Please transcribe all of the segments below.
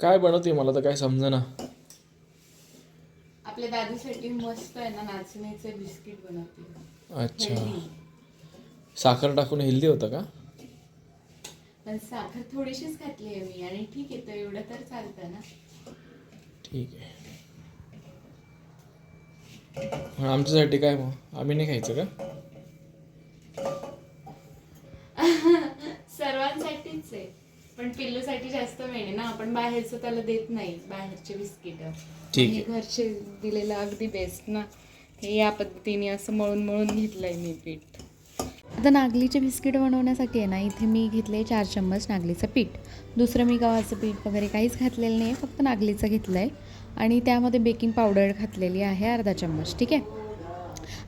काय बनवते मला तर काय समजेना. आपल्या दादूसाठी मस्त आहे ना नाचणीचे बिस्किट बनवते. अच्छा, हेल्दी. साखर टाकून हेल्दी होतं का? पण साखर थोडीशीच घातली आहे मी आणि ठीक आहे तर एवढं तर चालतं ना. ठीक आहे. आमच्यासाठी काय मग, आम्ही नाही खायचं का? सर्वांसाठीच आहे पण पिल्लूसाठी जास्त वेळ आहे ना. आपण बाहेरचं त्याला देत नाही, बाहेरचे बिस्किट. ठीक हे आहे. घरचे दिलेलं अगदी बेस्ट ना. हे या पद्धतीने असं मळून मळून घेतलंय मी पीठ. आता नागलीचे बिस्किट बनवण्यासाठी आहे ना, इथे मी घेतले 4 चम्मच नागलीचं पीठ. दुसरं मी गव्हाचं पीठ वगैरे काहीच घातलेलं नाही आहे, फक्त नागलीचं घेतलं आहे. आणि त्यामध्ये बेकिंग पावडर घातलेली आहे अर्धा चम्मच. ठीक आहे.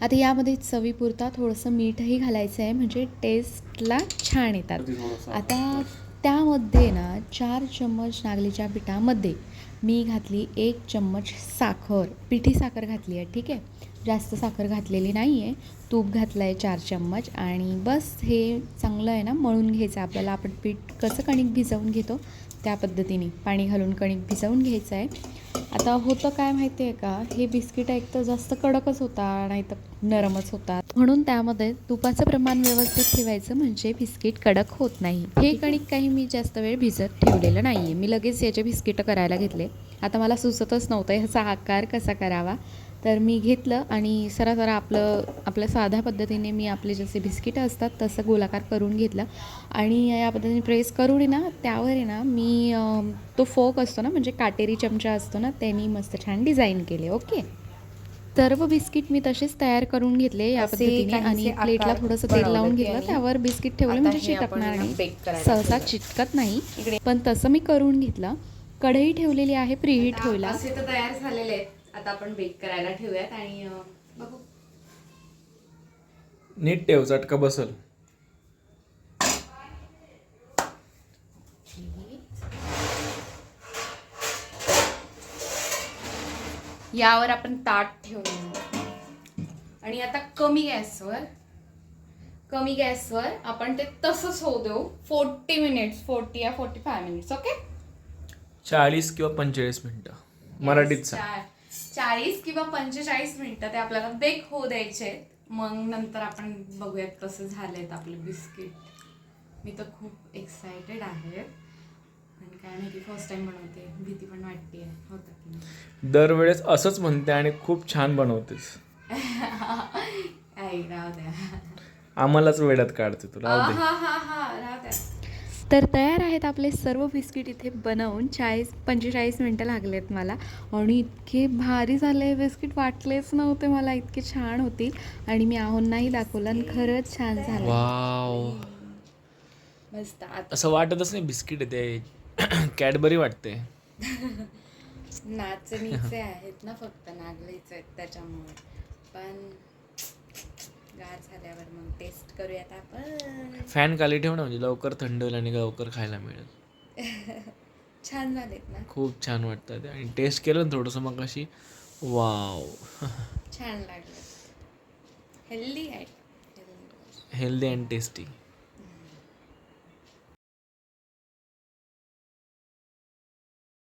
आता यामध्ये चवीपुरता थोडंसं मीठही घालायचं आहे, म्हणजे टेस्टला छान येतात. आता त्यामध्ये ना 4 चम्मच नागलीच्या पिठामध्ये मी घातली 1 चम्मच साखर, पिठी साखर घातली आहे. ठीक आहे. जास्त साखर घातलेली नाही आहे. तूप घातलं आहे 4 चम्मच आणि बस हे चांगलं आहे ना मळून घ्यायचं आपल्याला. आपण पीठ कसं कणिक भिजवून घेतो त्या पद्धतीने पाणी घालून कणिक भिजवून घ्यायचं आहे. आता होतं काय माहिती आहे का, हे बिस्किट एक तर जास्त कडकच होता नाही तर नरमच होतात, म्हणून त्यामध्ये तुपाचं प्रमाण व्यवस्थित ठेवायचं म्हणजे बिस्किट कडक होत नाही. हे कणिक काही मी जास्त वेळ भिजत ठेवलेलं नाही आहे, मी लगेच याचे बिस्किट करायला घेतले. आता मला सुचतच नव्हतं ह्याचा आकार कसा करावा, तर मी घेतलं आणि सरासरा आपल्या साध्या पद्धतीने मी आपले जसे बिस्किटं असतात तसं गोलाकार करून घेतलं आणि या पद्धतीने प्रेस करून आहे ना त्यावर आहे ना मी तो फोक असतो ना, म्हणजे काटेरी चमचा असतो ना, त्यांनी मस्त छान डिझाईन केले. ओके. सर्व बिस्किट मी तसेच तयार करून घेतले या पद्धतीने आणि प्लेटला थोडंसं तेल लावून घेतलं, त्यावर बिस्किट ठेवले म्हणजे चिटकणार नाही, सहसा चिटकत नाही, पण तसं मी करून घेतलं. कढई ठेवलेली आहे प्रीहीट व्हायला. असे तर तयार झालेले आहेत. आता आपण बेक करायला ठेवूयात आणि बघू. नीट ठेव, चटका बसल. यावर आपण ताट ठेवून आणि आता कमी गॅसवर आपण ते तसंच होऊ देऊ 40 मिनिट्स, 40 या 45 मिनिट्स. ओके. 40 किंवा 45 मिनिटं मराठीत सांग. 40 किंवा 45 मिनिटं ते आपल्याला बेक होऊ द्यायचे. मग नंतर आपण बघूयात कसं झालेत आपले बिस्किट. मी तर खूप एक्सायटेड आहे आणि काय माहिती फर्स्ट टाइम बनवते, भीती पण वाटते होतं की नाही. दरवेळेस असंच म्हणते आणि खूप छान बनवतेस. आई राहू द्या. आम्हालाच वेड्यात काढते तू, राहू दे. राहू द्या. तर तयार आहेत आपले सर्व बिस्किट इथे बनवून. 45 मिनटं लागलेत मला आणि इतके भारी झाले बिस्किट, वाटलेच नव्हते मला इतके छान होतील. आणि मी आहोंनाही दाखवलं आणि खरंच छान झालं. वाव, मस्त. असं वाटतच नाही बिस्किट आहे ते, कॅडबरी वाटते. नाचणीचे आहेत ना, फक्त नागलीचे आहेत त्याच्यामुळे. पण गार झाल्यावर मग टेस्ट करूयात आपण. फॅन खाली ठेव ना, म्हणजे लवकर थंड होईल आणि लवकर खायला मिळेल. छान झालेत ना, खूप छान वाटतं ते. आणि टेस्ट केलं ना थोडंसं मग अशी, वाव. छान लागलं. हेल्दी आहे, हेल्दी अँड टेस्टी.